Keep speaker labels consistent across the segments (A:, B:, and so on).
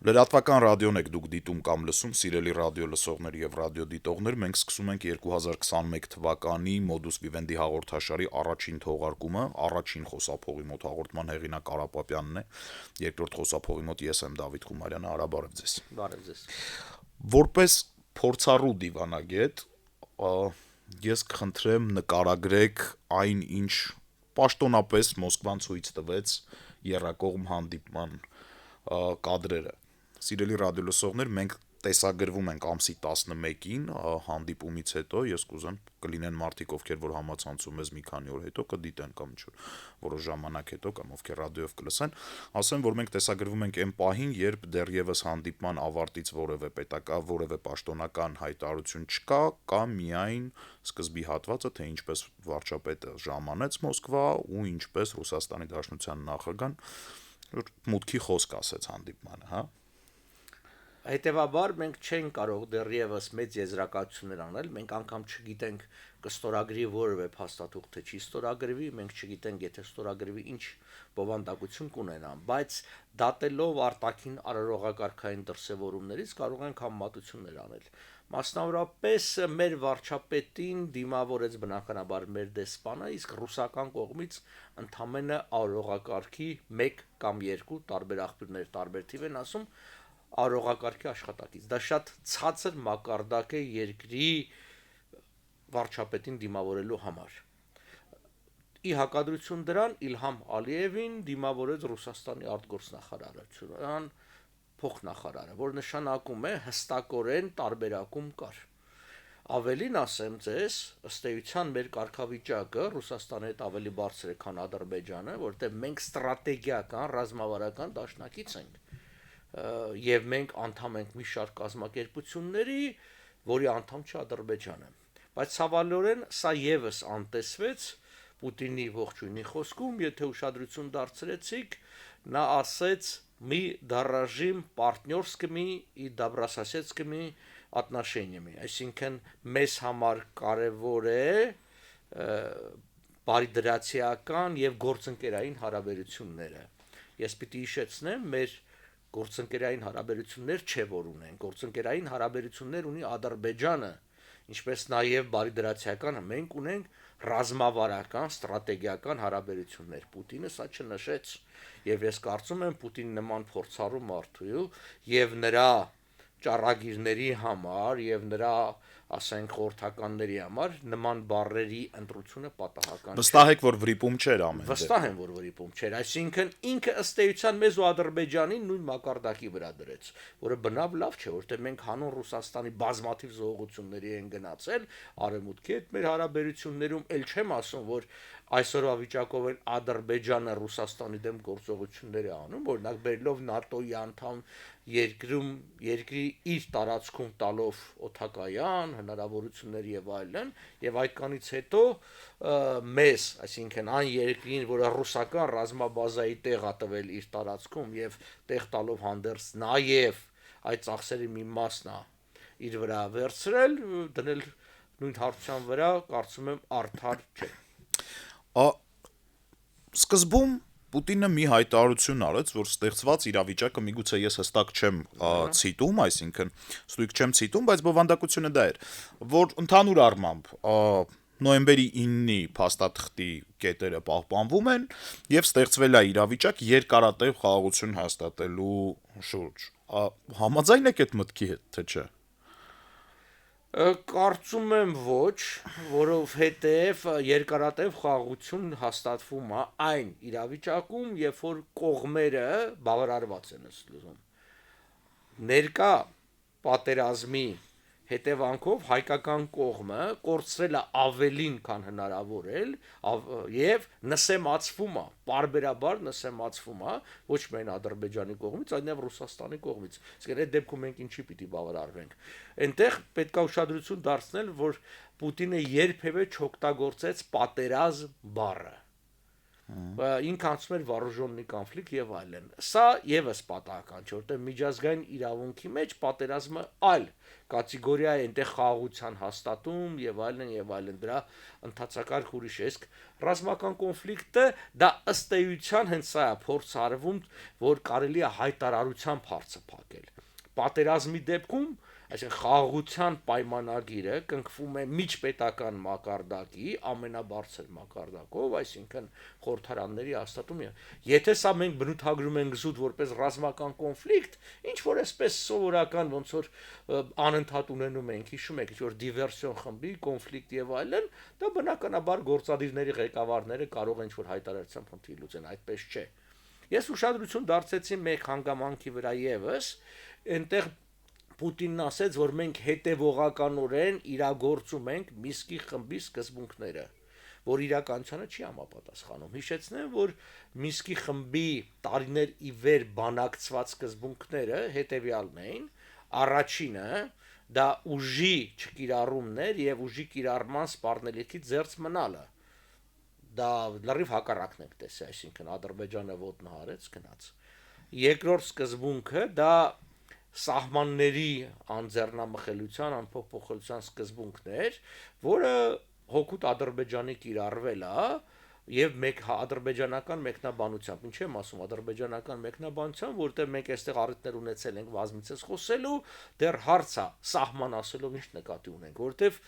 A: Լրատվական ռադիոն եք դուք դիտում կամ լսում, սիրելի ռադիո լսողներ եւ ռադիոդիտողներ, մենք սկսում ենք 2021 թվականի Modus Vivendi հաղորդաշարի առաջին թողարկումը, առաջին խոսափողի մոտ հաղորդման հեղինակ Արա Պապյանն է, երկրորդ խոսափողի մոտ ես եմ Դավիթ Խումարյանը, արաբարև ձեզ։
B: Բարև ձեզ։
A: Որպես փորձառու դիվանագետ, ես կխնդրեմ նկարագրեք այն, ինչ պաշտոնապես Մոսկվան ցույց տվեց եռակողմ հանդիպման կադրերը։ Սիրելի ռադիոլսողներ, մենք տեսագրվում ենք ամսի 11-ին հանդիպումից հետո, ես կուզեմ կլինեն մարդիկ, ովքեր որ համացանցում ես մի քանի օր հետո կդիտեն կամ ինչ որոշ ժամանակ հետո կամ ովքեր ռադիոյով կլսեն, ասեմ, որ մենք տեսագրվում ենք այն պահին, երբ դեռևս հանդիպման ավարտից որևէ պետական, որևէ պաշտոնական հայտարարություն չկա, կամ միայն սկզբի հատվածը, թե ինչպես վարչապետը ժամանեց Մոսկվա ու ինչպես Ռուսաստանի Դաշնության նախագահան մուտքի խոսք ասեց հանդիպմանը, հա։
B: Հետևաբար մենք չենք կարող դեռևս մեծ եզրակացություններ անել, մենք անգամ չգիտենք կստորագրի որևէ փաստաթուղթ թե չի ստորագրվի, մենք չգիտենք եթե ստորագրվի ինչ բովանդակություն կունենան, բայց դատելով արտաքին արարողակարգային դրսևորումներից կարող ենք համեմատություններ անել։ Մասնավորապես մեր վարչապետին դիմավորեց բնականաբար մեր դեսպանը, իսկ ռուսական կողմից ընդամենը արարողակարգի 1 կամ 2 տարբեր աղբյուրներ տարբեր թիվ են ասում արարողակարգի աշխատակից։ Դա շատ ցածր մակարդակ է երկրի վարչապետին դիմավորելու համար։ Ի հակադրություն դրան Իլհամ Ալիևին դիմավորեց Ռուսաստանի արտգործնախարարը, փոխնախարարը, որ նշանակում է հստակորեն տարբերակում կար։ Ավելին ասեմ ձեզ, ըստ էության մեր կարգավիճակը Ռուսաստանի հետ ավելի բարձր է, քան Ադրբեջանը, որտեղ մենք ստրատեգիական ռազմավարական դաշնակից ենք եւ մենք անդամ ենք մի շարք կազմակերպությունների, որի անդամ չէ Ադրբեջանը։ Բայց ցավալիորեն սա եւս անտեսվեց Պուտինի ողջույնի խոսքում, եթե ուշադրություն դարձրեցիք, նա ասեց «Мы дорожим партнерскими и добрососедскими отношениями», այսինքն մեզ համար կարևոր է բարիդրացիական եւ գործընկերային հարաբերությունները։ Ես պիտի հիշեցնեմ, մեր գործընկերային հարաբերություններ չէ որ ունեն, գործընկերային հարաբերություններ ունի Ադրբեջանը, ինչպես նաև բարիդրացիական մենք ունենք ռազմավարական ստրատեգիական հարաբերություններ։ Պուտինը սա չնշեց, եւ ես կարծում եմ Պուտինի նման փորձառու մարդու եւ նրա ճառագիրների համար եւ նրա ասենք խորհրդականների համար նման բառերի ընտրությունը պատահական չէ։
A: Վստահ եք, որ վրիպում չէր ամեն դեպքում։
B: Վստահ եմ, որ վրիպում չէր, այսինքն ինքը ըստ էության մեզ ու Ադրբեջանին նույն մակարդակի վրա դրեց, որը բնավ լավ չէ, որտեղ մենք հանուն Ռուսաստանի բազմաթիվ զողությունների են գնացել, արևմուտքի հետ մեր հարաբերություններում էլ չեմ ասում, որ այսօրվա վիճակով էլ Ադրբեջանը Ռուսաստանի դեմ գործողություններ է անում, օրինակ բերելով ՆԱՏՕ-ի անդամ երկրի իր տարածքում տալով օդակայան, հնարավորություններ եւ այլն, եւ այդ կանից հետո մեզ, այսինքն այն երկրին, որը ռուսական ռազմաբազայի տեղ ա տվել իր տարածքում եւ տեղ տալով հանդերձ նաեւ այդ ծախսերի մի մասն ա իր վրա վերցրել, դնել նույն հարցության վրա, կարծում եմ արդար չէ։
A: Սկզբում Պուտինը մի հայտարարություն արեց, որ ստեղծված իրավիճակը միգուցե ես հստակ չեմ ցիտում, այսինքն ստույգ չեմ ցիտում, բայց բովանդակությունը դա էր, որ ընդհանուր առմամբ նոյեմբերի 9-ի փաստաթղթի կետերը պահպանվում են եւ ստեղծվել է իրավիճակ երկարատև խաղաղություն հաստատելու շուրջ։ Համաձայն եք այդ մտքի հետ, թե չէ։
B: Կարծում եմ ոչ, որովհետև երկարատև խաղաղություն հաստատվում է այն իրավիճակում, երբ որ կողմերը բավարարված են ըստ ներկա պատերազմի հետևանքով հայկական կողմը կորցրել է ավելին, քան հնարավոր էր, եւ նսեմացվում է, պարբերաբար նսեմացվում է ոչ միայն Ադրբեջանի կողմից, այլ նաեւ Ռուսաստանի կողմից։ Իսկ այդ դեպքում մենք ինչի պիտի բավարարվենք։ Այնտեղ պետք է ուշադրություն դարձնել, որ Պուտինը երբևէ չօգտագործեց պատերազմ բառը։ ինքը անցնում էր вооруженный конфликт եւ այլն։ Սա եւս պատահական չէ, որտեղ միջազգային իրավունքի մեջ պատերազմը այլ կատեգորիա է, այնտեղ խաղաղության հաստատում եւ այլն, դրա ընդհանրակարգ ուրիշ է։ Իսկ ռազմական կոնֆլիկտը դա ըստ էության հենց սա է փորձ արվում, որ կարելի է հայտարարության փարծը փակել։ Պատերազմի դեպքում, այսինքն խաղաղության պայմանագիրը կնքվում է միջպետական մակարդակի ամենաբարձր մակարդակով, այսինքն խորհրդարանների հաստատումը։ Եթե սա մենք բնութագրում ենք զուտ որպես ռազմական կոնֆլիկտ, ինչ որ այսպես սովորական ոնց որ անընդհատ ունենում ենք, հիշում եք, ինչ որ դիվերսիոն խմբի կոնֆլիկտ եւ այլն, դա բնականաբար գործադիրների ղեկավարները կարող են ինչ որ հայտարարության փնտրի լուծեն, այդպես չէ։ Ես ուշադրություն դարձեցի մեկ հանգամանքի վրա եւս, այնտեղ Պուտինն ասաց, որ մենք հետևողականորեն իրագործում ենք Միսկի խմբի սկզբունքները, որ իրականությանը չի համապատասխանում։ Հիշեցնեմ, որ Միսկի խմբի տարիներ ի վեր բանակցված սկզբունքները հետևյալն էին. առաջինը դա ուժի չկիրառումն էր եւ ուժի կիրառման սպառնելիքից զերծ մնալը։ Դա լրիվ հակառակն ենք տեսել, այսինքն Ադրբեջանը ոտնահարեց գնաց։ Երկրորդ սկզբունքը դա սահմանների անձեռնամխելիության, անփոփոխության սկզբունքներ, որը հօգուտ Ադրբեջանի կիրառվել է եւ մեկ ադրբեջանական մեկնաբանությամբ։ Ինչ եմ ասում ադրբեջանական մեկնաբանությամբ, որտեղ մենք այստեղ առիթներ ունեցել ենք բազմիցս խոսելու, դեռ հարց է սահման ասելով ինչ նկատի ունենք, որտեղ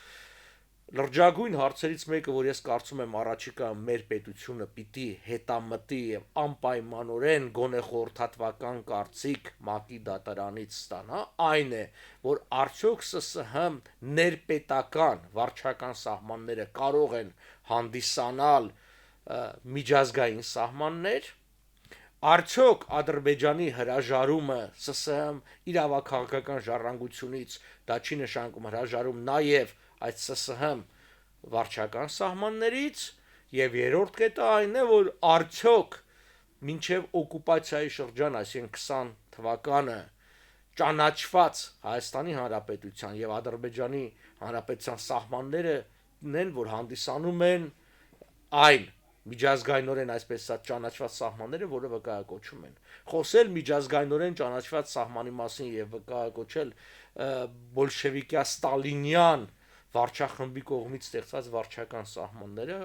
B: լրջագույն հարցերից մեկը, որ ես կարծում եմ առաջիկա մեր պետությունը պիտի հետամտի եւ անպայմանորեն գոնե խորհրդատվական կարծիք ՄԱԿ-ի դատարանից ստանա, այն է, որ արդյոք ՍՍՀ ներպետական վարչական սահմանները կարող են հանդիսանալ միջազգային սահմաններ, արդյոք Ադրբեջանի հրաժարումը ՍՍՀ իրավաքաղաքական ժառանգությունից դա չի նշանակում հրաժարում նաեւ այդ ՍՍՀ վարչական սահմաններից եւ երրորդ կետը այն է, որ արդյոք մինչեւ օկուպացիայի շրջան, այսինքն 20 թվականը ճանաչված Հայաստանի Հանրապետության եւ Ադրբեջանի Հանրապետության սահմանները են, որ հանդիսանում են այն միջազգայինորեն այսպես ասած ճանաչված սահմանները, որը վկայակոչում են։ Խոսել միջազգայինորեն ճանաչված սահմանի մասին եւ վկայակոչել բոլշևիկյա ստալինյան վարչախմբի կողմից ստեղծած վարչական սահմանները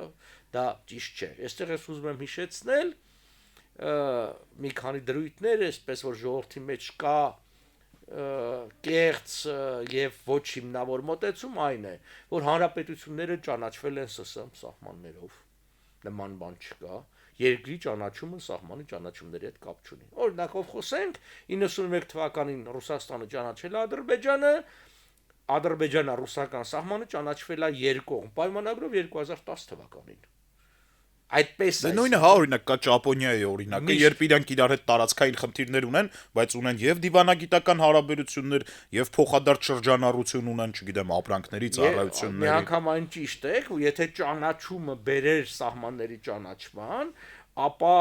B: դա ճիշտ չէ։ Այստեղ ես ուզում եմ հիշեցնել մի քանի դրույթներ, այսպես որ ժողովրդի մեջ կա կեղծ եւ ոչ հիմնավոր մոտեցում այն է, որ հանրապետությունները ճանաչվել են ՍՍՀ սահմաններով։ Նման բան չկա։ Երկրի ճանաչումը սահմանի ճանաչումների հետ կապ չունի։ Օրինակով խոսենք 91 թվականին Ռուսաստանը ճանաչել է Ադրբեջանը, Ադրբեջանա-ռուսական սահմանը ճանաչվել է երկկողմ պայմանագրով 2010 թվականին։ Այդպես
A: Դե նույնը հա օրինակ կա Ճապոնիայի օրինակը, երբ իրանք իրար հետ տարածքային խնդիրներ ունեն, բայց ունեն եւ դիվանագիտական հարաբերություններ, եւ փոխադարձ շրջանառություն ունեն, չգիտեմ, ապրանքների, ծառայությունների։
B: Միանգամայն ճիշտ է, եթե ճանաչումը բերեր սահմանների ճանաչման, ապա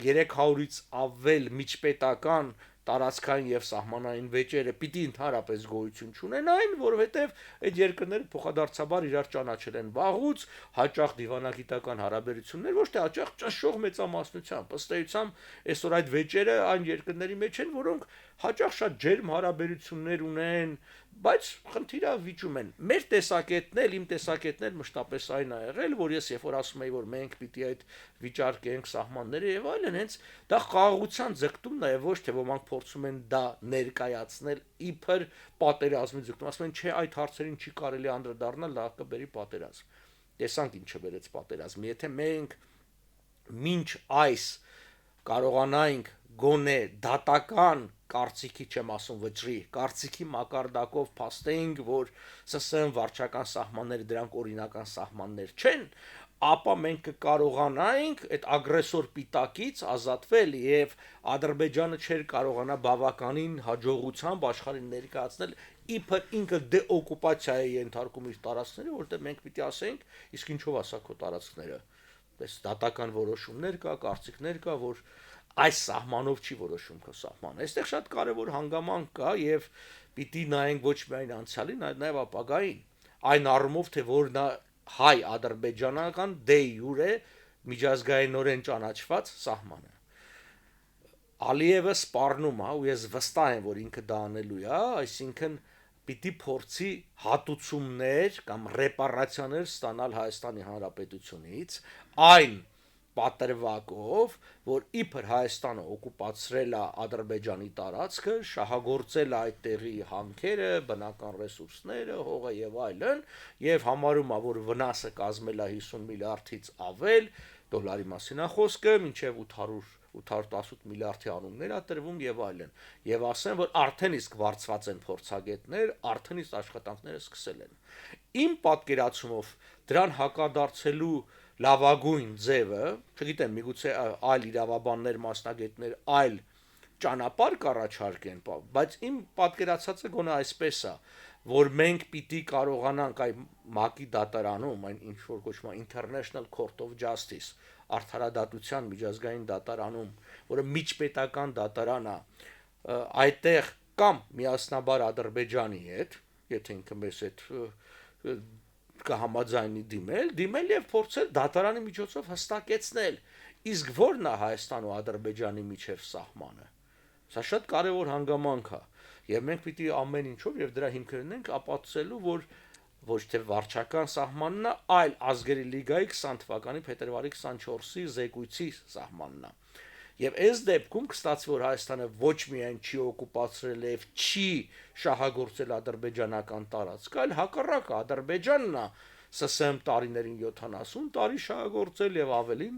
B: 300-ից ավել միջպետական տարածքային եւ սահմանային վեճերը պիտի ընդհանրապես գոյություն չունենային, որովհետեւ այդ երկրները փոխադարձաբար իրար ճանաչել են վաղուց, հաճախ դիվանագիտական հարաբերություններ, ոչ թե հաճախ ճնշող մեծամասնությամբ։ Ըստ էության, այսօր այդ վեճերը այն երկրների մեջ են, որոնք հաճախ շատ ջերմ հարաբերություններ ունեն, բայց խնդիրը վիճում են։ Մեր տեսակետն էլ, իմ տեսակետն էլ մշտապես այն է եղել, որ ես երբ որ ասում եի, որ մենք պիտի այդ վիճարկենք սահմանները եւ այլն, հենց դա խաղաղության ձգտումն է եւ ոչ թե ոմանք փորձում են դա ներկայացնել իբր պատերազմի ձգտում, ասում են, չէ, այդ հարցերին չի կարելի անդրադառնալ, դա կբերի պատերազմ։ Տեսանք ինչը բերեց պատերազմը։ Եթե մենք մինչ այս կարողանայինք գոնե դատական կարծիքի չեմ ասում վճռի, կարծիքի մակարդակով փաստեինք, որ ՍՍՀ վարչական սահմանները դրանք օրինական սահմաններ չեն, ապա մենք կկարողանայինք այդ ագրեսոր պիտակից ազատվել եւ Ադրբեջանը չէր կարողանա բավականին հաջողությամբ աշխարհին ներկայացնել իբր ինքը դեօկուպացիա է ենթարկում իր տարածքները, որտեղ մենք պիտի ասենք, իսկ ինչով ասա քո տարածքները։ Այս դատական որոշումներ կա, կարծիքներ կա, որ այս սահմանով չի որոշում քո սահմանը։ Այստեղ շատ կարևոր հանգամանք կա եւ պիտի նայենք ոչ միայն անցյալին, այլ նաեւ ապագային։ Այն առումով, թե որ նա հայ-ադրբեջանական դե յուրե միջազգայինորեն ճանաչված սահմանը։ Ալիևը սպառնում է ու ես վստահ եմ, որ ինքը դա անելու է, այսինքն պիտի փորձի հատուցումներ կամ ռեպարացիաներ ստանալ Հայաստանի Հանրապետությունից այն պատրվակով, որ իբր Հայաստանը օկուպացրել է Ադրբեջանի տարածքը, շահագործել է այդտեղի հանքերը, բնական ռեսուրսները, հողը եւ այլն, եւ համարում է, որ վնասը կազմել է 50 միլիարդից ավել դոլարի մասին է խոսքը, մինչեւ 818 միլիարդի անուններ է տրվում եւ այլն։ Եվ ասեմ, որ արդեն իսկ վարձված են փորձագետներ, արդեն իսկ աշխատանքները սկսել են։ Իմ պատկերացումով դրան հակադարձելու լավագույն ձևը, չգիտեմ, միգուցե այլ իրավաբաններ, մասնագետներ այլ ճանապարհ կառաջարկեն, բայց իմ պատկերացածը գոնե այսպես է, որ մենք պիտի կարողանանք այ ՄԱԿ-ի դատարանում, այն ինչ որ կոչվում է International Court of Justice, արդարադատության միջազգային դատարանում, որը միջպետական դատարան է, այդտեղ կամ միասնաբար Ադրբեջանի հետ, եթե ինքը մեզ հետ կհամաձայնի դիմել եւ փորձել դատարանի միջոցով հստակեցնել, իսկ որն է Հայաստան ու Ադրբեջանի միջև սահմանը։ Սա շատ կարևոր հանգամանք է, եւ մենք պիտի ամեն ինչով եւ դրա հիմքերն ենք ապացուցելու, որ ոչ թե վարչական սահմանն է, այլ ազգերի լիգայի 20 թվականի փետրվարի 24-ի զեկույցի սահմանն է։ Եվ այս դեպքում կստացվի, որ Հայաստանը ոչ միայն չի օկուպացրել եւ չի շահագործել ադրբեջանական տարածք, այլ հակառակը Ադրբեջանն է ՍՍՄ տարիներին 70 տարի շահագործել եւ ավելին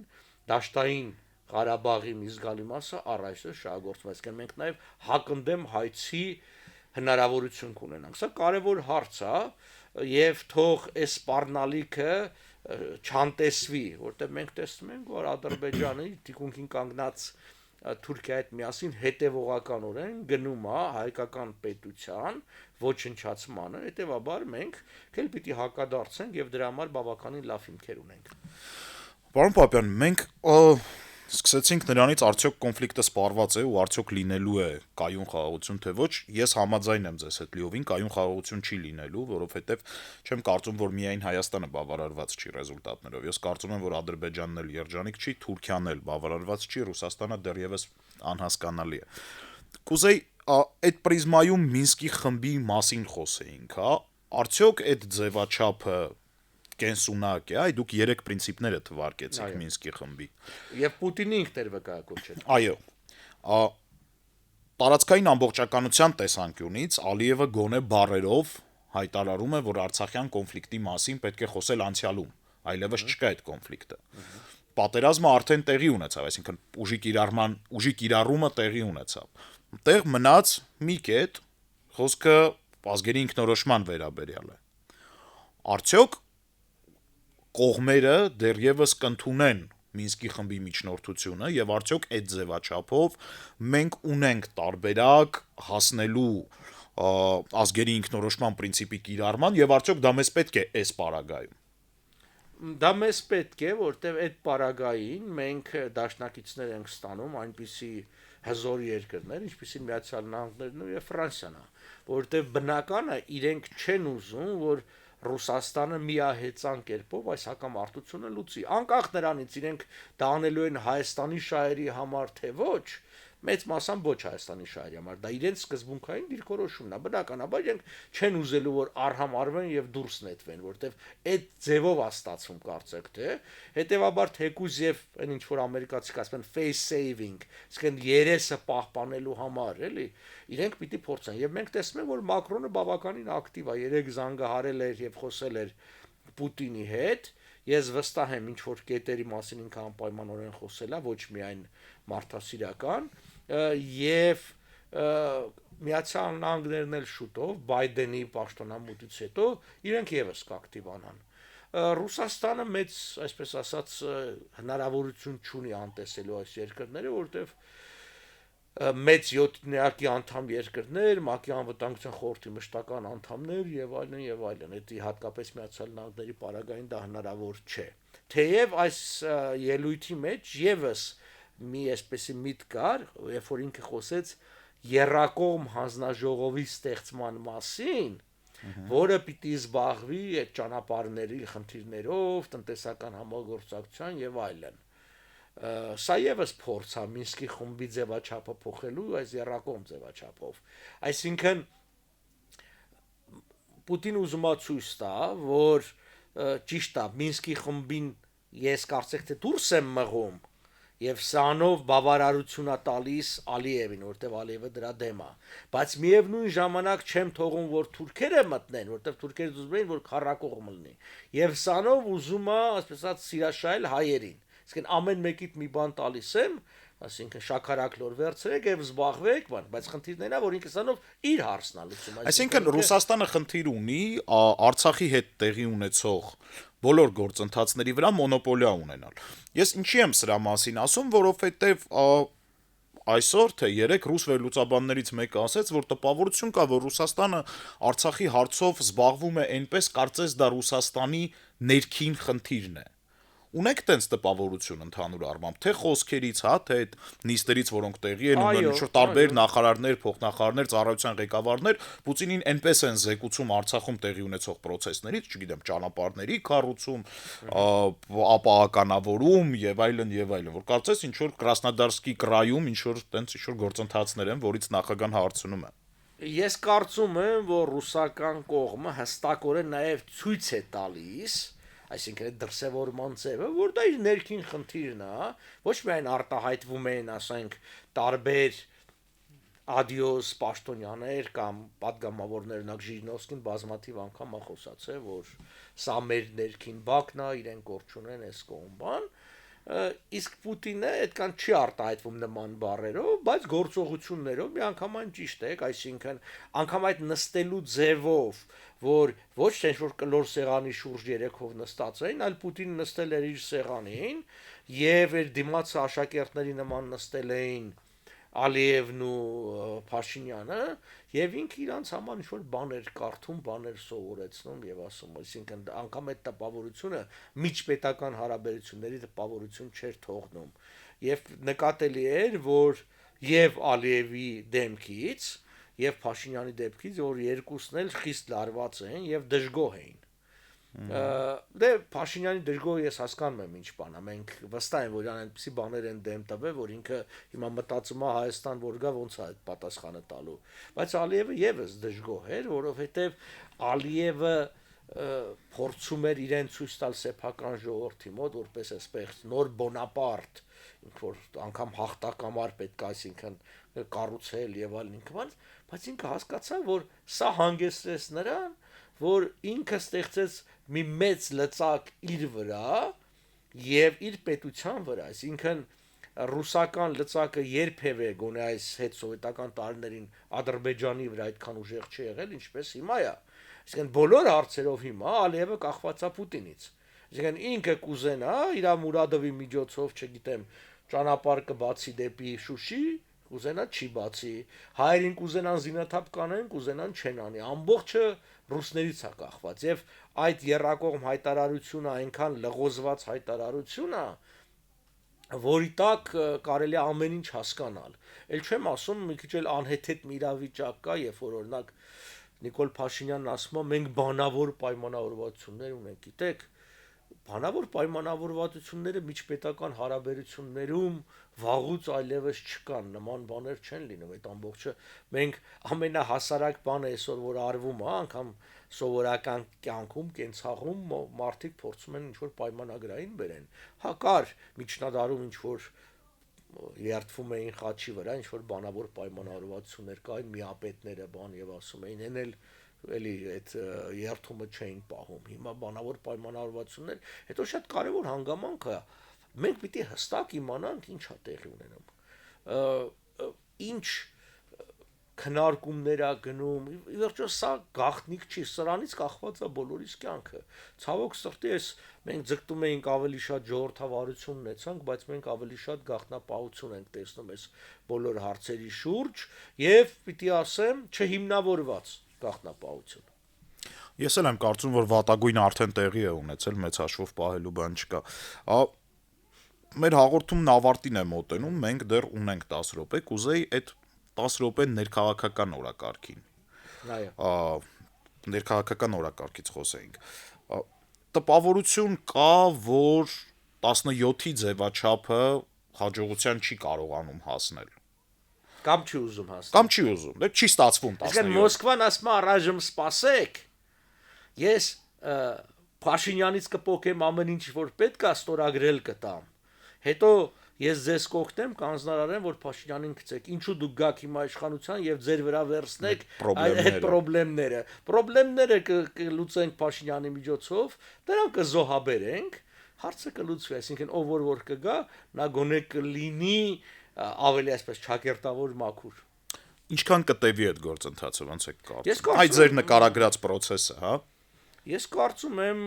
B: դաշտային Ղարաբաղի մի զգալի մասը առ այսօր շահագործվում է։ Այսինքն մենք նաեւ հակընդդեմ հայցի հնարավորություն կունենանք։ Սա կարևոր հարց է եւ թող այս սպառնալիքը չանտեսվի, որտեղ մենք տեսնում ենք, որ Ադրբեջանի թիկունքին կանգնած Թուրքիայի հետ միասին հետևողականորեն գնում է հայկական պետության ոչնչացմանը, հետևաբար մենք քել պիտի հակադարձենք եւ դրա համար բավականին լավ հիմքեր ունենք։
A: Պարոն Պապյան, մենք սկսեցինք նրանից արդյոք կոնֆլիկտը սպառված է ու արդյոք լինելու է կայուն խաղաղություն թե ոչ, ես համաձայն եմ ձեզ հետ լիովին, կայուն խաղաղություն չի լինելու, որովհետև չեմ կարծում, որ միայն Հայաստանը բավարարված չի ռեզուլտատներով, ես կարծում եմ, որ Ադրբեջանն էլ երջանիկ չի, Թուրքիան էլ բավարարված չի, Ռուսաստանը դեռևս անհասկանալի է։ Կուզեի այդ պրիզմայում Մինսկի խմբի մասին խոսեինք, հա, արդյոք այդ ձևաչափը կենսունակ է, այ դուք 3 պրինցիպները թվարկեցիք Մինսկի խմբի։
B: Եվ Պուտինի ինքն վկայակոչել։
A: Այո։ Տարածքային ամբողջականության տեսանկյունից Ալիևը գոնե բառերով հայտարարում է, որ Արցախյան կոնֆլիկտի մասին պետք է խոսել անցյալում, այլևս չկա այդ կոնֆլիկտը։ Պատերազմը արդեն տեղի ունեցավ, այսինքն ուժի կիրառումը տեղի ունեցավ։ Տեղ մնաց մի կետ, խոսքը ազգերի ինքնորոշման վերաբերյալ է։ Արդյոք կողմերը դեռևս կընդունեն Մինսկի խմբի միջնորդությունը եւ արդյոք այդ ձևաչափով մենք ունենք տարբերակ հասնելու ազգերի ինքնորոշման պրինցիպի կիրառման եւ արդյոք դա մեզ պետք է այս պարագայում։
B: Դա մեզ պետք է, որտեվ այդ պարագային մենք դաշնակիցներ ենք ստանում այնպիսի հզոր երկրներ, ինչպիսին Միացյալ Նահանգներն եւ Ֆրանսիան, որտեվ բնական է իրենք չեն ուզում, որ Ռուսաստանը միահեծան կերպով այս հակամարտությունը լուծի, անկախ նրանից իրենք դա անելու են Հայաստանի շահերի համար թե ոչ, մեծ մասամբ ոչ Հայաստանի շահերի համար, դա իրենց սկզբունքային դիրքորոշումն է, բնականաբար իրենք չեն ուզելու, որ արհամարվեն եւ դուրս նետվեն, որտեվ այդ ձևով է ստացվում կարծեք թե, հետեւաբար թեկուզ եւ այն ինչ որ ամերիկացիք ասում են face saving, այսինքն երեսը պահպանելու համար, էլի, իրենք պիտի փորձեն եւ մենք տեսնում ենք, որ Մակրոնը բավականին ակտիվ է, երեք զանգահարել էր եւ խոսել էր Պուտինի հետ, ես վստահ եմ ինչ որ կետերի մասին ինքը անպայմանորեն խոսել է, ոչ միայն մարդասիրական եւ Միացյալ Նահանգներն էլ շուտով Բայդենի պաշտոնամուտից հետո իրենք եւս կակտիվանան։ Ռուսաստանը մեծ, այսպես ասած, հնարավորություն չունի անտեսելու այս երկրները, որտեղ մեծ 7-յակի անդամ երկրներ, ՄԱԿ-ի անվտանգության խորհրդի մշտական անդամներ եւ այլն եւ այլն, դա հատկապես Միացյալ Նահանգների պարագային դա հնարավոր չէ։ Թեև այս ելույթի մեջ եւս մի այսպեսի միտք կար, երբ որ ինքը խոսեց երրակողմ հանձնաժողովի ստեղծման մասին, որը պիտի զբաղվի այդ ճանապարհների խնդիրներով, տնտեսական համագործակցության եւ այլն։ Սա եւս փորձ է Մինսկի խումբի ձևաչափը փոխելու այս երրակողմ ձևաչափով։ Այսինքն Պուտինը ուզում է ցույց տա, որ ճիշտ է Մինսկի խմբին ես կարծեք թե դուրս եմ մղում եւ սանով բավարարություն է տալիս Ալիևին, որտեվ Ալիևը դրա դեմ է, բայց միևնույն ժամանակ չեմ թողում, որ թուրքերը մտնեն, որտեվ թուրքերը ուզում են, որ քարակողմ լինի, եւ սանով ուզում է, ասես ասած, սիրաշայել հայերին։ Իսկ ամեն մեկիդ մի բան տալիս եմ, այսինքն շաքարակլոր վերցրեք եւ զբաղվեք, բայց խնդիրն է, որ ինքը սանով իր հարցն է լուծում։
A: Այսինքն Ռուսաստանը խնդիր ունի Արցախի հետ տեղի ունեցող բոլոր գործընթացների վրա մոնոպոլիա ունենալ։ Ես ինչի եմ սրա մասին ասում, որովհետեւ այսօր թե երեք ռուս վերլուծաբաններից մեկը ասաց, որ տպավորություն կա, որ Ռուսաստանը Արցախի հարցով զբաղվում է այնպես, կարծես դա Ռուսաստանի ներքին խնդիրն է։ Ունեք տենց տպավորություն ընդհանուր առմամբ, թե խոսքերից, հա, թե այդ նիստերից, որոնք տեղի են ունենում, ինչ-որ տարբեր նախարարներ, փոխնախարարներ, ծառայության ղեկավարներ Պուտինին այնպես են զեկուցում Արցախում տեղի ունեցող process-ներից, չգիտեմ, ճանապարհների կառուցում, ապահականավորում եւ այլն, որ կարծես ինչ-որ Կրասնոդարսկի կրայում ինչ-որ տենց ինչ-որ գործընթացներ են, որից նախագահան հարցնում է։
B: Ես կարծում եմ, որ ռուսական կողմը հստակորեն նաեւ ցույց է տալիս, այսինքն այդ դրսևորման ձևը, որ դա իր ներքին խնդիրն է, ոչ միայն արտահայտվում են, ասենք, տարբեր ադիոս պաշտոնյաներ կամ падգամավորներ, օրինակ Ժիրինովսկին բազմաթիվ անգամ է խոսացել, որ սա մեր ներքին բակն է, իրեն կորչ ունեն այս կողմban, իսկ Պուտինը այդքան չի արտահայտվում նման բառերով, բայց գործողություններով միանգամայն ճիշտ է, այսինքն անգամ այդ նստելու ձևով, որ ոչ թե որ կլոր սեղանի շուրջ երեքով նստած էին, այլ Պուտինը նստել էր իր սեղանին եւ իր դիմացը աշակերտների նման նստել էին Ալիևն ու Փաշինյանը եւ ինքը իրանց համար ինչ-որ բաներ կարդում, բաներ սովորեցնում եւ ասում, այսինքն անգամ այդ տպավորությունը միջպետական հարաբերությունների տպավորություն չէր թողնում եւ նկատելի էր, որ եւ Ալիևի դեմքից եւ Փաշինյանի դեպքից, որ երկուսն էլ խիստ լարված են եւ դժգոհ էին։ Դե Փաշինյանի դժգոհը ես հասկանում եմ ինչ բան է, մենք վստահ ենք, որ այնպեսի բաներ են դեմ տվել, որ ինքը հիմա մտածում է Հայաստան որ գա ոնց է այդ պատասխանը տալու, բայց Ալիևը եւս դժգոհ էր, որովհետեւ Ալիևը փորձում էր իրեն ցույց տալ սեփական ժողովրդի մոտ որպես այսպես նոր Բոնապարտ, ինք որ անգամ հաղթակամար պետք է, այսինքն կառուցել եւ այլն ինքնան, բայց ինքը հասկացավ, որ սա հանգեցրեց նրան, որ ինքը ստեղծեց մի մեծ լծակ իր վրա եւ իր պետության վրա, այսինքն ռուսական լծակը երբևէ գոնե այս հետ սովետական տարիներին Ադրբեջանի վրա այդքան ուժեղ չի եղել, ինչպես հիմա է։ Այսինքն բոլոր հարցերով հիմա Ալիևը կախված է Պուտինից։ Այսինքն ինքը կուզենա իր Մուրադովի միջոցով, չգիտեմ, ճանապարհ կբացի դեպի Շուշի, կուզենա չի բացի, հայերին կուզենան զինաթափ կանեն, կուզենան չեն անի, ամբողջը ռուսներից է կախված եւ այդ երրակողմ հայտարարությունը այնքան լղոզված հայտարարություն է, որի տակ կարելի է ամեն ինչ հասկանալ։ Էլ չեմ ասում, մի քիչ էլ անհեթեթ մի իրավիճակ կա, երբ որ օրինակ Նիկոլ Փաշինյանն ասում է մենք բանավոր պայմանավորվածություններ ունենք, գիտեք, բանավոր պայմանավորվածությունները միջպետական հարաբերություններում վաղուց այլևս չկան, նման բաներ չեն լինում, այդ ամբողջը մենք ամենահասարակ բանը այսօր որ արվում է, անգամ սովորական կյանքում, կենցաղում մարդիկ փորձում են ինչ-որ պայմանագրային բերեն։ Հա կար միջնադարում ինչ-որ երթվում էին խաչի վրա, ինչ-որ բանավոր պայմանավորվածություններ կային, միապետները բան եւ ասում էին, են էլի այդ երթումը չէին պահում։ Հիմա բանավոր պայմանավորվածություններ, հետո շատ կարևոր հանգամանք է։ Մենք պիտի հստակ իմանանք ինչ է տեղի ունենում։ Ինչ քննարկումներ է գնում, ի վերջո սա գաղտնիք չի, սրանից կախված է բոլորիս կյանքը։ Ցավոք սրտի էս մենք ձգտում էինք ավելի շատ ժողովրդավարություն ունեցանք, բայց մենք ավելի շատ գաղտնապահություն ենք տեսնում այս բոլոր հարցերի շուրջ եւ պիտի ասեմ, չհիմնավորված գաղտնապահություն։
A: Ես էլ եմ կարծում, որ վատագույնը արդեն տեղի է ունեցել, մեծ հաշվով պահելու բան չկա։ Մեր հաղորդումն ավարտին է մոտենում, մենք դեռ ունենք 10 րոպե, կուզեի այդ 10 րոպեն ներքաղաքական օրակարգին։
B: Այո։
A: ներքաղաքական օրակարգից խոսեինք, տպավորություն կա, որ 17-ի ձևաչափը հաջողության չի կարողանում հասնել։
B: Կամ չի ուզում հասնել։
A: Կամ չի ուզում, դե չի ստացվում
B: Այսինքն
A: 17։
B: Մոսկվան ասում է առայժմ սպասեք։ Ես Փաշինյանից կփոքեմ ամեն ինչ որ պետք է ստորագրել կտամ։ Հետո ես ձեզ կօգնեմ կանձնարարեմ, որ Փաշինյանին գցեք։ Ինչու դուք գաք հիմա իշխանության եւ ձեր վրա վերցնեք այդ խնդիրները։ Խնդիրները կլուծենք Փաշինյանի միջոցով, դրանք կզոհաբերենք, հարցը կլուծվի, այսինքն ով որ կգա, նա գոնե կլինի ավելի այսպես ճակերտավոր մաքուր։
A: Ինչքան կտևի այդ գործընթացը, ոնց եք
B: Ես
A: կարծում։ Այդ ձեր նկարագրած process-ը, հա։
B: Ես կարծում եմ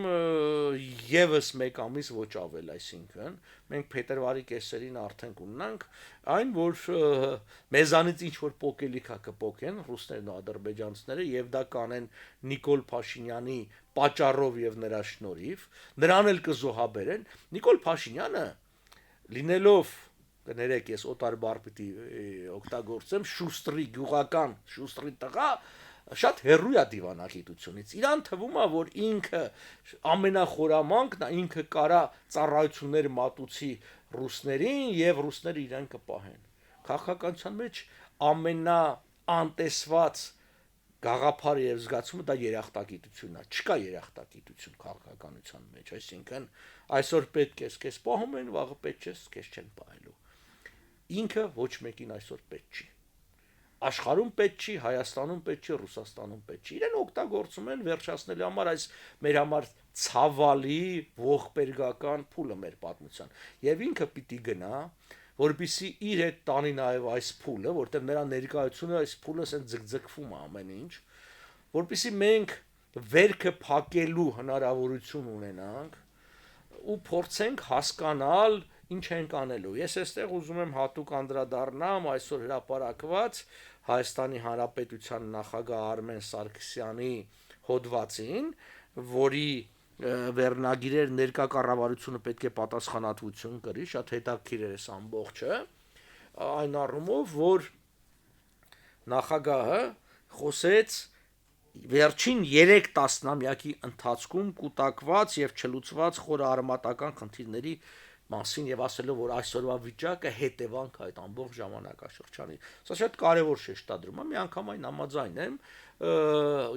B: եւս մեկ ամիս ոչ ավել, այսինքն մենք փետրվարի կեսերին արդեն կունենանք այն, որ մեզանից ինչ որ փոկելիք է կփոկեն ռուսներն ու ադրբեջանցիները եւ դա կանեն Նիկոլ Փաշինյանի պատճառով եւ նրա շնորհիվ, նրան էլ կզոհաբերեն։ Նիկոլ Փաշինյանը լինելով կներեք ես օտար բառ պիտի օգտագործեմ շուստրի գյուղական շուստրի տղա շատ հերույ է դիվանագիտությունից։ Իրան թվում է, որ ինքը ամենախորամանկն է, ինքը կարա ծառայություններ մատուցի ռուսներին եւ ռուսները իրեն կպահեն։ Քաղաքականության մեջ ամենաանտեսված գաղափարը եւ զգացումը դա երախտագիտությունն է։ Չկա երախտագիտություն քաղաքականության մեջ, այսինքն այսօր պետք է քեզ պահում են, վաղը պետք չէ, քեզ չեն պահելու։ Ինքը ոչ մեկին այսօր պետք չի։ Աշխարհում պետք չի, Հայաստանում պետք չի, Ռուսաստանում պետք չի։ Իրեն օգտագործում են վերջացնելու համար այս մեր համար ցավալի ողբերգական փուլը մեր պատմության։ Եվ ինքը պիտի գնա, որպեսզի իր հետ տանի նաև այս փուլը, որտեղ նրա ներկայությունը այս փուլը ասեն ձգձգվում է ամեն ինչ, որպեսզի մենք վերքը փակելու հնարավորություն ունենանք ու փորձենք հասկանալ ինչ ենք անելու։ Ես այստեղ ուզում եմ հատուկ անդրադառնամ այսօր հրապարակված Հայաստանի Հանրապետության նախագահ Արմեն Սարգսյանի հոդվածին, որի վերնագիրեր ներկա կառավարությունը պետք է պատասխանատվություն կրի, շատ հետաքրքիր է այս ամբողջը, այն առումով, որ նախագահը խոսեց վերջին 3 տասնամյակի ընթացքում կուտակված եւ չլուծված խորը արմատական խնդիրների մասին եւ ասելով, որ այսօրվա վիճակը հետևանք այդ ամբողջ ժամանակաշրջանի։ Սա շատ կարեւոր շեշտադրում է, մի անգամ այն համաձայն եմ,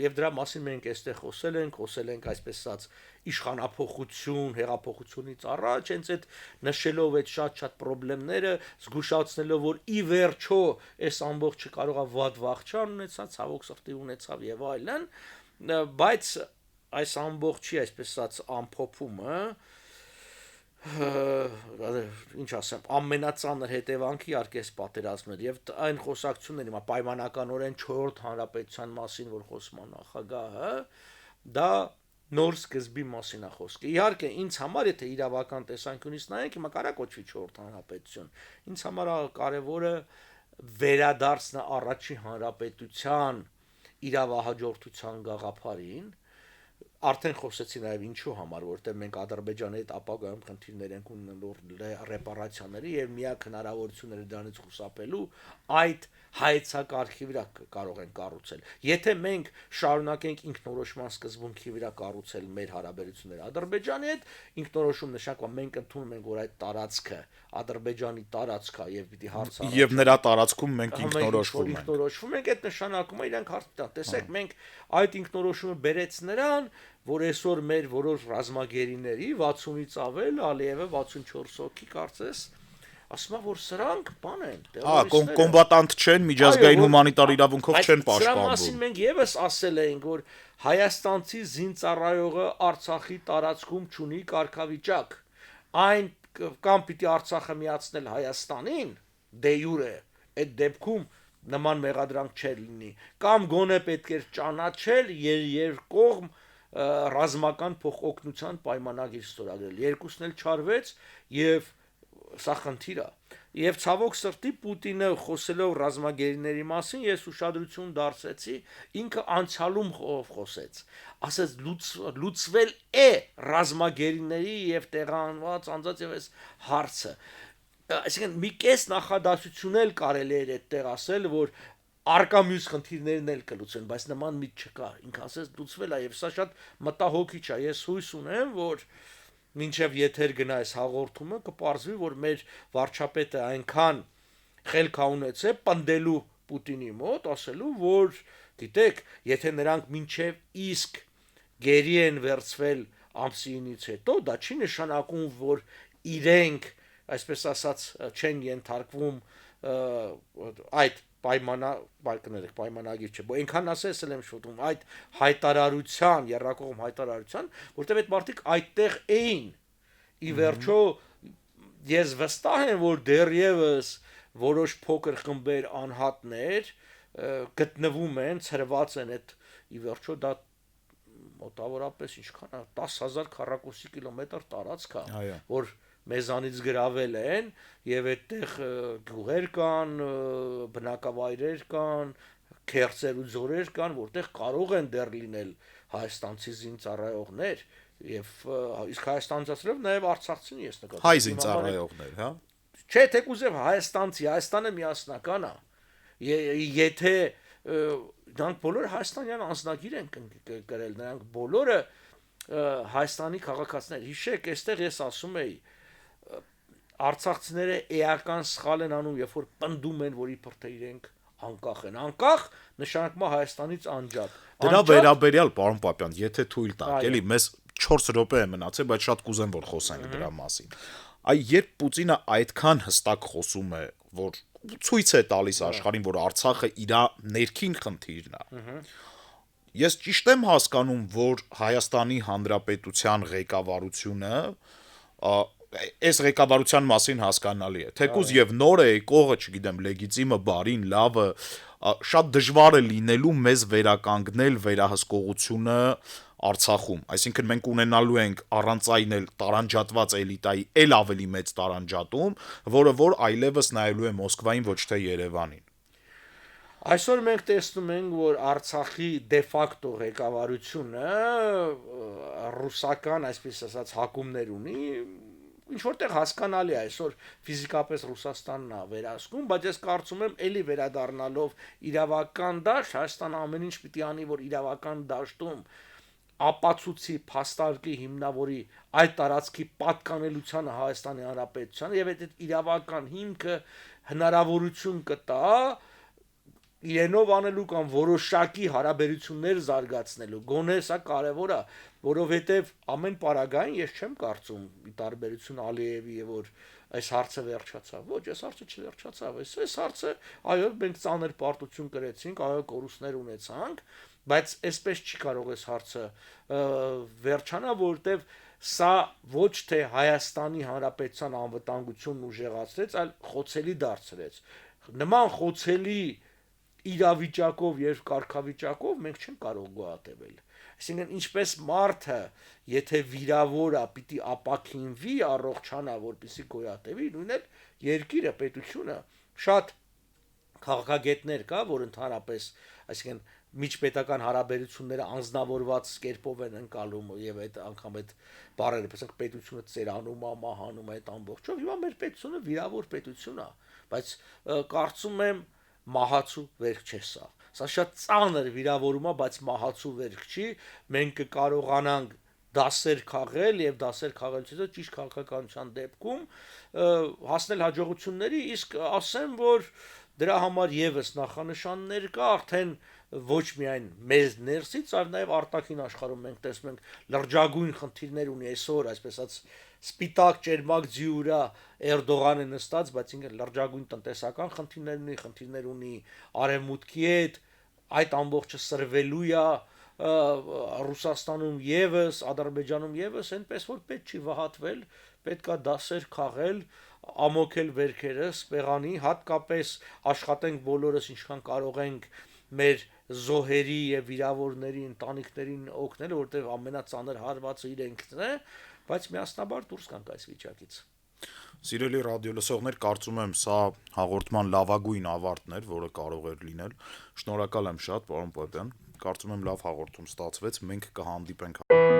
B: եւ դրա մասին մենք այստեղ խոսել ենք այսպես ասած իշխանափոխություն, հեղափոխությունից առաջ, հենց այդ նշելով այդ շատ խնդիրները, զգուշացնելով, որ ի վերջո այս ամբողջը կարող է վատ վախճան ունեցա, ցավոք սրտի ունեցավ եւ այլն, բայց այս ամբողջի այսպես ասած ամփոփումը ինչ ասեմ, ամենածանր հետևանքի արկես պատերազմներ եւ այն խոսակցությունները, հիմա պայմանականորեն 4-րդ հանրապետության մասին, որ խոսում է նախագահը, դա նոր սկզբի մասին է խոսքը։ Իհարկե, ինձ համար, եթե իրավական տեսանկյունից նայենք, հիմա կարա կոչվի 4-րդ հանրապետություն։ Ինձ համար կարևորը վերադարձն առաջի հանրապետության իրավահաջորդության գաղափարին արդեն խոսեցի նաև ինչու համար, որտեղ մենք Ադրբեջանի հետ ապագայում խնդիրներ ենք ունենալու ռեպարացիաների եւ միակ հնարավորությունները դրանից խուսափելու այդ հայեցակարգի վրա կարող են կառուցել։ Եթե մենք շարունակենք ինքնորոշման սկզբունքի վրա կառուցել մեր հարաբերությունները Ադրբեջանի հետ, ինքնորոշում նշանակում է մենք ընդունում ենք, որ այդ տարածքը Ադրբեջանի տարածք է եւ պիտի հարց
A: Եվ նրա տարածքում մենք ինքնորոշվում
B: ենք, այդ նշանակում է իրանք հարց տան։ Տեսեք, մենք այդ ինքնորոշումը բերեց նրան, որ այսօր մեր որոշ ռազմագերիների 60-ից ավել, Ալիևը 64 հոգի կարծես, ասում է, որ սրանք բան են,
A: տերորիստներ։ Կոմբատանտ չեն, միջազգային հումանիտար իրավունքով չեն պաշտպանվում։
B: Սրա մասին մենք եւս ասել էինք, որ հայաստանցի զինծառայողը Արցախի տարածքում չունի կարգավիճակ։ Այն կամ պիտի Արցախը միացնել Հայաստանին, դե յուրե, այդ դեպքում նման մեղադրանք չէր լինի, կամ գոնե պետք էր ճանաչել երկկողմ ռազմական փոխօգնության պայմանագիր ստորագրել։ Երկուսն էլ չարվեց եւ սա խնդիր է։ Եվ ցավոք սրտի Պուտինը խոսելով ռազմագերիների մասին ես ուշադրություն դարձեցի, ինքը անցյալում խոսեց։ Ասես լուծվել է ռազմագերիների եւ տեղանված անձած եւ այս հարցը։ Այսինքն մի կես նախադասություն էլ կարելի էր այդտեղ ասել, որ արկա մյուս խնդիրներն էլ կլուծեն, բայց նման միտ չկա։ Ինքը ասես լուծվել է եւ սա շատ մտահոգիչ է։ Ես հույս ունեմ, որ մինչեւ եթեր գնա այս հաղորդումը կպարզվի, որ մեր վարչապետը այնքան խելք է ունեցել պնդելու Պուտինի մոտ, ասելու, որ գիտեք, եթե նրանք մինչեւ իսկ գերի են վերցվել ամսինից հետո, դա չի նշանակում, որ իրենք, այսպես ասած, չեն ենթարկվում այդ պայմանագիր չէ, այնքան ասես էլ եմ շուտում, այդ հայտարարության, երրակողմ հայտարարության, որտեղ այդ մարդիկ այդտեղ էին, ի վերջո, ես վստահ եմ, որ դեռևս որոշ փոքր խմբեր անհատներ գտնվում են, ցրված են այդ, ի վերջո, դա մոտավորապես ինչքան է 10,000 քառակուսի կիլոմետր տարածք է, որ մեզանից գրավել են եւ այդտեղ գյուղեր կան, բնակավայրեր կան, քերծեր ու ձորեր կան, որտեղ կարող են դեռ լինել հայաստանցի զինծառայողներ եւ իսկ հայաստանցիներով նաեւ արցախցին ես նկատում
A: հայ զինծառայողներ, հա։
B: Չէ, թեկուզև հայաստանցի, Հայաստանը միասնական է։ Եթե նրանք բոլորը հայաստանյան անձնագիր են կրել, նրանք բոլորը Հայաստանի քաղաքացիներ։ Հիշեք, այստեղ ես ասում էի արցախցիները էական սխալ են անում, երբ որ պնդում են, որ իբր թե իրենք անկախ են։ Անկախ նշանակում է Հայաստանից անջատ։
A: Դրա վերաբերյալ, պարոն Պապյան, եթե թույլ տաք, էլի մեզ 4 րոպե է մնացել, բայց շատ կուզեմ, որ խոսենք դրա մասին։ Այ երբ Պուտինը այդքան հստակ խոսում է, որ ցույց է տալիս աշխարհին, որ Արցախը իր ներքին խնդիրն է։ Ես ճիշտ եմ հասկանում, որ Հայաստանի Հանրապետության ղեկավարությունը այս ղեկավարության մասին հասկանալի է։ Թեկուզ եւ նոր է եկողը, չգիտեմ, լեգիտիմը, բարին, լավը, շատ դժվար է լինելու մեզ վերականգնել վերահսկողությունը Արցախում։ Այսինքն մենք ունենալու ենք առանց այն էլ տարանջատված էլիտայի էլ ավելի մեծ տարանջատում, որը որ այլևս նայելու է Մոսկվային, ոչ թե Երևանին։
B: Այսօր մենք տեսնում ենք, որ Արցախի դեֆակտո ղեկավարությունը ռուսական, այսպես ասած, հակումներ ունի, ինչ որտեղ հասկանալի է, այսօր ֆիզիկապես Ռուսաստանն է վերահսկում, բայց ես կարծում եմ, էլի վերադառնալով իրավական դաշտ, Հայաստանը ամեն ինչ պիտի անի, որ իրավական դաշտում ապացուցի փաստարկի հիմնավորի այդ տարածքի պատկանելիությանը Հայաստանի Հանրապետությանը եւ այդ իրավական հիմքը հնարավորություն կտա իրենով անելու կամ որոշակի հարաբերություններ զարգացնելու։ Գոնե սա կարևոր է, որովհետեւ ամեն պարագային ես չեմ կարծում ի տարբերություն Ալիևի եւ որ այս հարցը վերջացավ։ Ոչ, այս հարցը չվերջացավ։ Այս հարցը, այո, մենք ծանր պարտություն կրեցինք, այո, կորուստներ ունեցանք, բայց այսպես չի կարող այս հարցը վերջանա, որովհետեւ սա ոչ թե Հայաստանի Հանրապետության անվտանգությունն ուժեղացրեց, այլ խոցելի դարձրեց։ Նման խոցելի իրավիճակով եւ կարգավիճակով մենք չենք կարող գոհատևել։ Այսինքն ինչպես մարդը, եթե վիրավոր է, պիտի ապաքինվի, առողջանա, որպեսզի գոյատևի, նույնն էլ երկիրը, պետությունը շատ քաղաքագետներ կա, որ ընդհանրապես, այսինքն միջպետական հարաբերությունները անձնավորված կերպով են ընկալում եւ այդ անգամ այդ բառերը, ասենք պետությունը ծերանում է, մահանում է այդ ամբողջով։ Հիմա մեր պետությունը վիրավոր պետություն է, բայց կարծում եմ մահացու վերք չէ սա։ Սա շատ ծանր վիրավորում է, բայց մահացու վերք չի։ Մենք կկարողանանք դասեր քաղել եւ դասեր քաղելուց հետո ճիշտ քաղաքականության դեպքում հասնել հաջողությունների, իսկ ասեմ, որ դրա համար եւս նախանշաններ կա, արդեն ոչ միայն մեզ ներսից, այլ նաեւ արտաքին աշխարհում մենք տեսնում ենք լրջագույն խնդիրներ ունի այսօր, այսպես ասած սպիտակ ճերմակ ձյուրա Էրդողանը նստած, բայց ինքը լրջագույն տնտեսական խնդիրներ ունի արևմուտքի հետ, այդ ամբողջը սրվելու է Ռուսաստանում եւս, Ադրբեջանում եւս, այնպես որ պետք չի վհատվել, պետքա դասեր քաղել, ամոքել վերքերը, սպեղանի, հատկապես աշխատենք բոլորս ինչքան կարող ենք մեր զոհերի եւ վիրավորների ընտանիքներին օգնել, որտեղ ամենածանր հարվածը իրենքն է, բայց միասնաբար դուրս գանք այս վիճակից։
A: Սիրելի ռադիոլսողներ, կարծում եմ սա հաղորդման լավագույն ավարտն էր, որը կարող էր լինել։ Շնորհակալ եմ շատ, պարոն Պապյան։ Կարծում եմ լավ հաղորդում ստացվեց, մենք կհանդիպենք